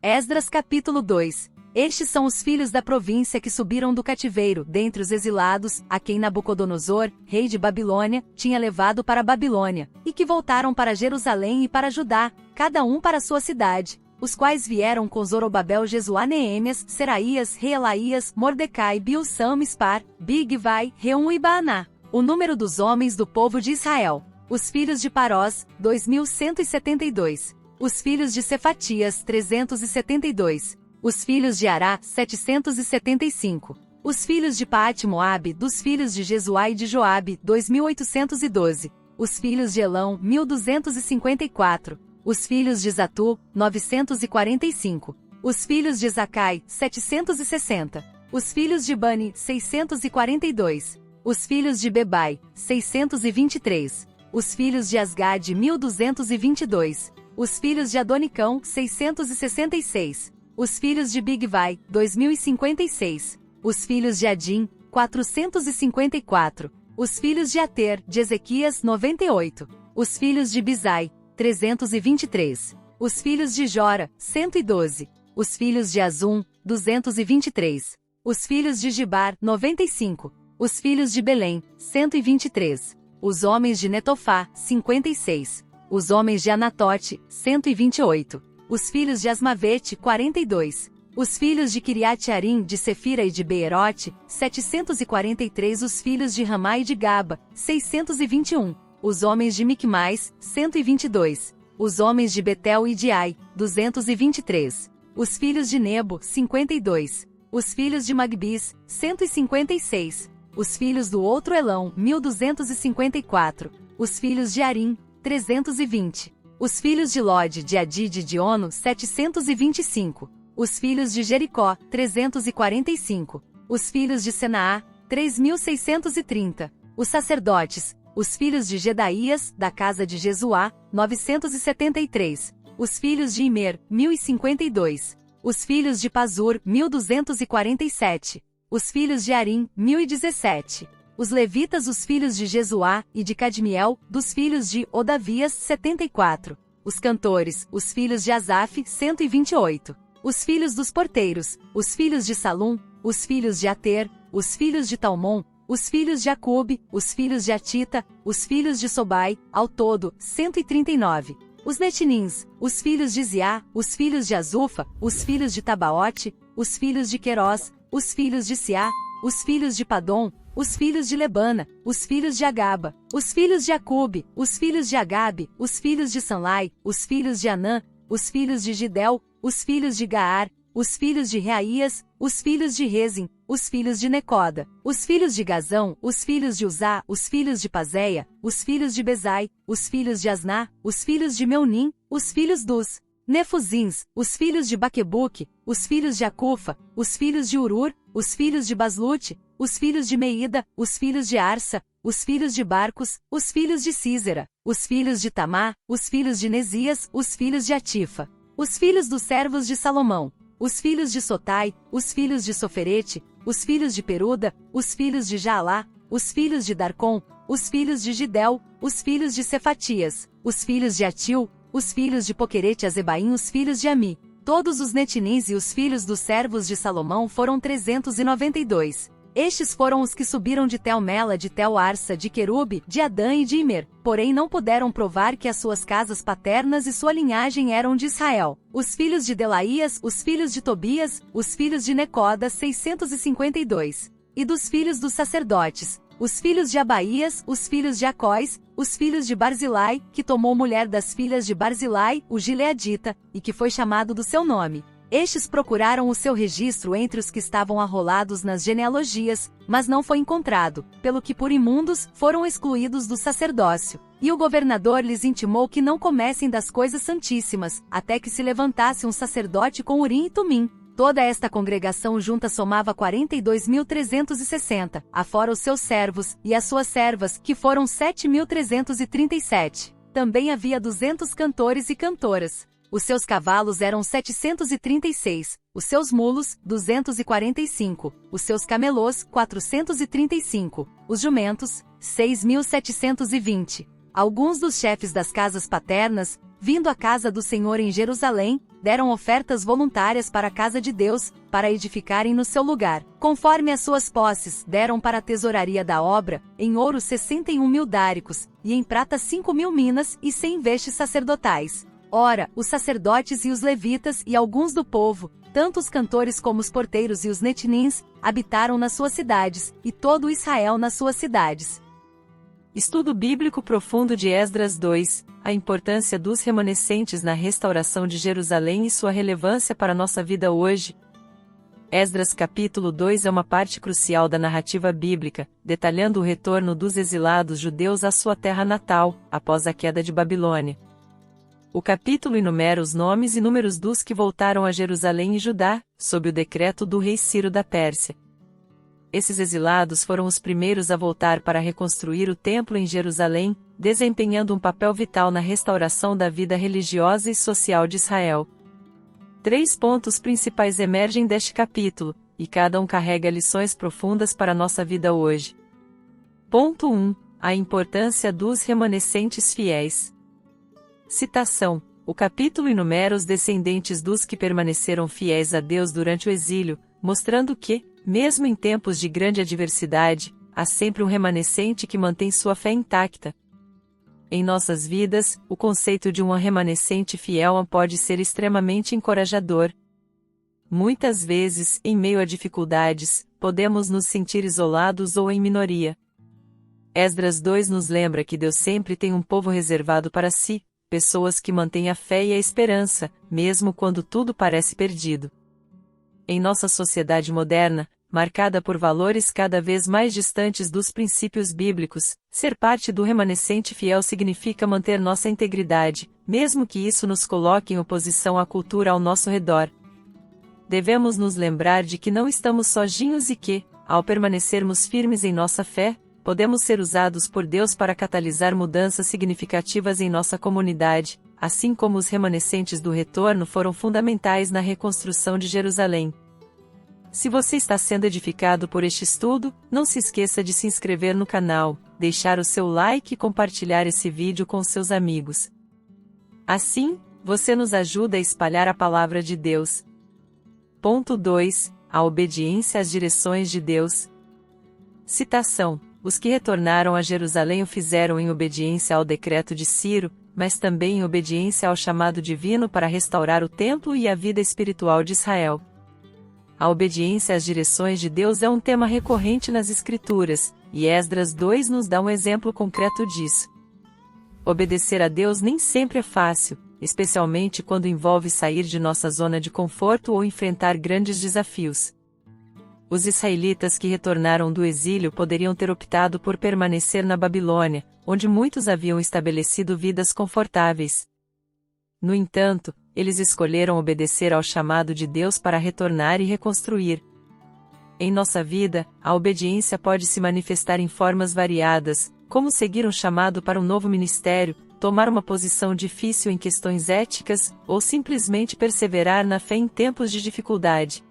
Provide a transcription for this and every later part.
Esdras capítulo 2. Estes são os filhos da província que subiram do cativeiro, dentre os exilados, a quem Nabucodonosor, rei de Babilônia, tinha levado para a Babilônia, e que voltaram para Jerusalém e para Judá, cada um para sua cidade, os quais vieram com Zorobabel, Jesuá, Neemias, Seraías, Reelaías, Mordecai, Bilsam, Mispar, Bigvai, Reum e Baaná. O número dos homens do povo de Israel. Os filhos de Parós, 2.172. Os filhos de Cefatias, 372. Os filhos de Ará, 775. Os filhos de Paate-Moabe, dos filhos de Jesuá e de Joabe, 2.812. Os filhos de Elão, 1.254. Os filhos de Zatu, 945. Os filhos de Zacai, 760. Os filhos de Bani, 642. Os filhos de Bebai, 623. Os filhos de Asgade, 1.222. Os filhos de Adonicão, 666. Os filhos de Bigvai, 2.056. Os filhos de Adim, 454. Os filhos de Ater, de Ezequias, 98. Os filhos de Bizai, 323. Os filhos de Jora, 112. Os filhos de Azum, 223. Os filhos de Gibar, 95. Os filhos de Belém, 123. Os homens de Netofá, 56. Os homens de Anatote, 128. Os filhos de Asmavete, 42. Os filhos de Kiriat-Arim, de Sefira e de Beerote, 743. Os filhos de Ramá e de Gaba, 621. Os homens de Micmais, 122. Os homens de Betel e de Ai, 223. Os filhos de Nebo, 52. Os filhos de Magbis, 156. Os filhos do outro Elão, 1.254. Os filhos de Arim, 320. Os filhos de Lode, de Adide e de Ono, 725. Os filhos de Jericó, 345. Os filhos de Senaá, 3.630. Os sacerdotes, os filhos de Gedaías, da casa de Jesuá, 973. Os filhos de Imer, 1.052. Os filhos de Pazur, 1.247. Os filhos de Arim, 1.017. Os levitas, os filhos de Jesuá, e de Cadmiel, dos filhos de Odavias, 74. Os cantores, os filhos de Asaf, 128. Os filhos dos porteiros, os filhos de Salum, os filhos de Ater, os filhos de Talmon, os filhos de Acube, os filhos de Atita, os filhos de Sobai, ao todo, 139. Os Netinins, os filhos de Ziá, os filhos de Azufa, os filhos de Tabaote, os filhos de Querós, os filhos de Siá, os filhos de Padom, os filhos de Lebana, os filhos de Agaba, os filhos de Acube, os filhos de Agabe, os filhos de Sanlai, os filhos de Anã, os filhos de Gidel, os filhos de Gaar, os filhos de Reaías, os filhos de Rezim, os filhos de Necoda, os filhos de Gazão, os filhos de Uzá, os filhos de Pazéia, os filhos de Bezai, os filhos de Asná, os filhos de Meunim, os filhos dos Nefuzins, os filhos de Baquebuque, os filhos de Acufa, os filhos de Urur, os filhos de Baslute, os filhos de Meida, os filhos de Arsa, os filhos de Barcos, os filhos de Císera, os filhos de Tamá, os filhos de Nesias, os filhos de Atifa, os filhos dos servos de Salomão, os filhos de Sotai, os filhos de Soferete, os filhos de Peruda, os filhos de Jaalá, os filhos de Darcon, os filhos de Gidel, os filhos de Cefatias, os filhos de Atil, os filhos de Poquerete Azebaim, os filhos de Ami. Todos os Netinins e os filhos dos servos de Salomão foram 392. Estes foram os que subiram de Tel-Mela, de Tel-Arsa, de Querube, de Adã e de Imer, porém não puderam provar que as suas casas paternas e sua linhagem eram de Israel. Os filhos de Delaías, os filhos de Tobias, os filhos de Necoda, 652. E dos filhos dos sacerdotes, os filhos de Abaías, os filhos de Acóis, os filhos de Barzilai, que tomou mulher das filhas de Barzilai, o gileadita, e que foi chamado do seu nome. Estes procuraram o seu registro entre os que estavam arrolados nas genealogias, mas não foi encontrado, pelo que por imundos foram excluídos do sacerdócio. E o governador lhes intimou que não comessem das coisas santíssimas, até que se levantasse um sacerdote com Urim e Tumim. Toda esta congregação junta somava 42.360, afora os seus servos, e as suas servas, que foram 7.337. Também havia 200 cantores e cantoras. Os seus cavalos eram 736, os seus mulos, 245, os seus camelôs, 435, os jumentos, 6.720. Alguns dos chefes das casas paternas vindo à casa do Senhor em Jerusalém, deram ofertas voluntárias para a casa de Deus, para edificarem no seu lugar. Conforme as suas posses, deram para a tesouraria da obra, em ouro 61.000 dáricos, e em prata 5.000 minas e 100 vestes sacerdotais. Ora, os sacerdotes e os levitas e alguns do povo, tanto os cantores como os porteiros e os netinins, habitaram nas suas cidades, e todo Israel nas suas cidades. Estudo bíblico profundo de Esdras 2, a importância dos remanescentes na restauração de Jerusalém e sua relevância para nossa vida hoje. Esdras capítulo 2 é uma parte crucial da narrativa bíblica, detalhando o retorno dos exilados judeus à sua terra natal, após a queda de Babilônia. O capítulo enumera os nomes e números dos que voltaram a Jerusalém e Judá, sob o decreto do rei Ciro da Pérsia. Esses exilados foram os primeiros a voltar para reconstruir o templo em Jerusalém, desempenhando um papel vital na restauração da vida religiosa e social de Israel. 3 pontos principais emergem deste capítulo, e cada um carrega lições profundas para nossa vida hoje. Ponto 1. A importância dos remanescentes fiéis. Citação: o capítulo enumera os descendentes dos que permaneceram fiéis a Deus durante o exílio, mostrando que, mesmo em tempos de grande adversidade, há sempre um remanescente que mantém sua fé intacta. Em nossas vidas, o conceito de um remanescente fiel pode ser extremamente encorajador. Muitas vezes, em meio a dificuldades, podemos nos sentir isolados ou em minoria. Esdras 2 nos lembra que Deus sempre tem um povo reservado para si, pessoas que mantêm a fé e a esperança, mesmo quando tudo parece perdido. Em nossa sociedade moderna, marcada por valores cada vez mais distantes dos princípios bíblicos, ser parte do remanescente fiel significa manter nossa integridade, mesmo que isso nos coloque em oposição à cultura ao nosso redor. Devemos nos lembrar de que não estamos sozinhos e que, ao permanecermos firmes em nossa fé, podemos ser usados por Deus para catalisar mudanças significativas em nossa comunidade, assim como os remanescentes do retorno foram fundamentais na reconstrução de Jerusalém. Se você está sendo edificado por este estudo, não se esqueça de se inscrever no canal, deixar o seu like e compartilhar esse vídeo com seus amigos. Assim, você nos ajuda a espalhar a palavra de Deus. Ponto 2. A obediência às direções de Deus. Citação: os que retornaram a Jerusalém o fizeram em obediência ao decreto de Ciro, mas também em obediência ao chamado divino para restaurar o templo e a vida espiritual de Israel. A obediência às direções de Deus é um tema recorrente nas Escrituras, e Esdras 2 nos dá um exemplo concreto disso. Obedecer a Deus nem sempre é fácil, especialmente quando envolve sair de nossa zona de conforto ou enfrentar grandes desafios. Os israelitas que retornaram do exílio poderiam ter optado por permanecer na Babilônia, onde muitos haviam estabelecido vidas confortáveis. No entanto, eles escolheram obedecer ao chamado de Deus para retornar e reconstruir. Em nossa vida, a obediência pode se manifestar em formas variadas, como seguir um chamado para um novo ministério, tomar uma posição difícil em questões éticas, ou simplesmente perseverar na fé em tempos de dificuldade.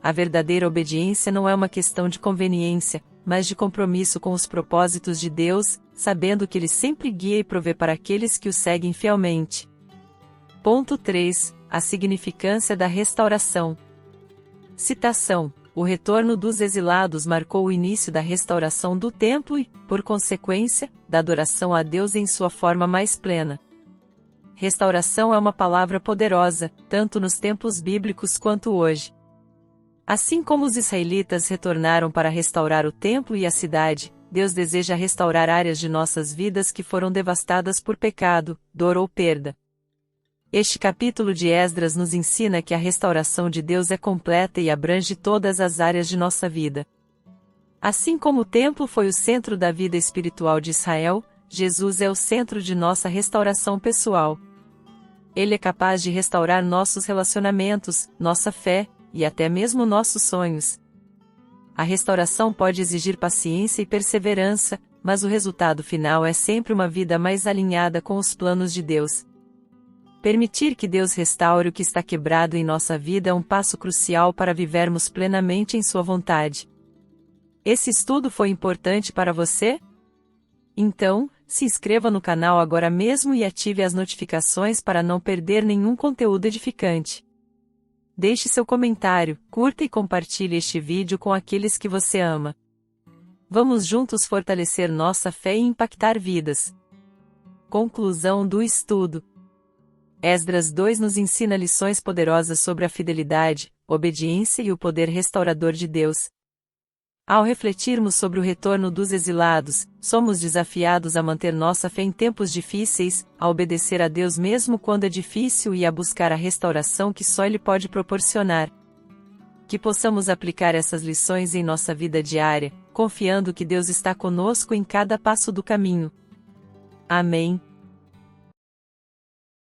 A verdadeira obediência não é uma questão de conveniência, mas de compromisso com os propósitos de Deus, sabendo que Ele sempre guia e provê para aqueles que o seguem fielmente. Ponto 3. A significância da restauração. Citação: o retorno dos exilados marcou o início da restauração do templo e, por consequência, da adoração a Deus em sua forma mais plena. Restauração é uma palavra poderosa, tanto nos tempos bíblicos quanto hoje. Assim como os israelitas retornaram para restaurar o templo e a cidade, Deus deseja restaurar áreas de nossas vidas que foram devastadas por pecado, dor ou perda. Este capítulo de Esdras nos ensina que a restauração de Deus é completa e abrange todas as áreas de nossa vida. Assim como o templo foi o centro da vida espiritual de Israel, Jesus é o centro de nossa restauração pessoal. Ele é capaz de restaurar nossos relacionamentos, nossa fé, e até mesmo nossos sonhos. A restauração pode exigir paciência e perseverança, mas o resultado final é sempre uma vida mais alinhada com os planos de Deus. Permitir que Deus restaure o que está quebrado em nossa vida é um passo crucial para vivermos plenamente em sua vontade. Esse estudo foi importante para você? Então, Se inscreva no canal agora mesmo e ative as notificações para não perder nenhum conteúdo edificante. Deixe seu comentário, curta e compartilhe este vídeo com aqueles que você ama. Vamos juntos fortalecer nossa fé e impactar vidas. Conclusão do estudo. Esdras 2 nos ensina lições poderosas sobre a fidelidade, obediência e o poder restaurador de Deus. Ao refletirmos sobre o retorno dos exilados, somos desafiados a manter nossa fé em tempos difíceis, a obedecer a Deus mesmo quando é difícil e a buscar a restauração que só Ele pode proporcionar. Que possamos aplicar essas lições em nossa vida diária, confiando que Deus está conosco em cada passo do caminho. Amém.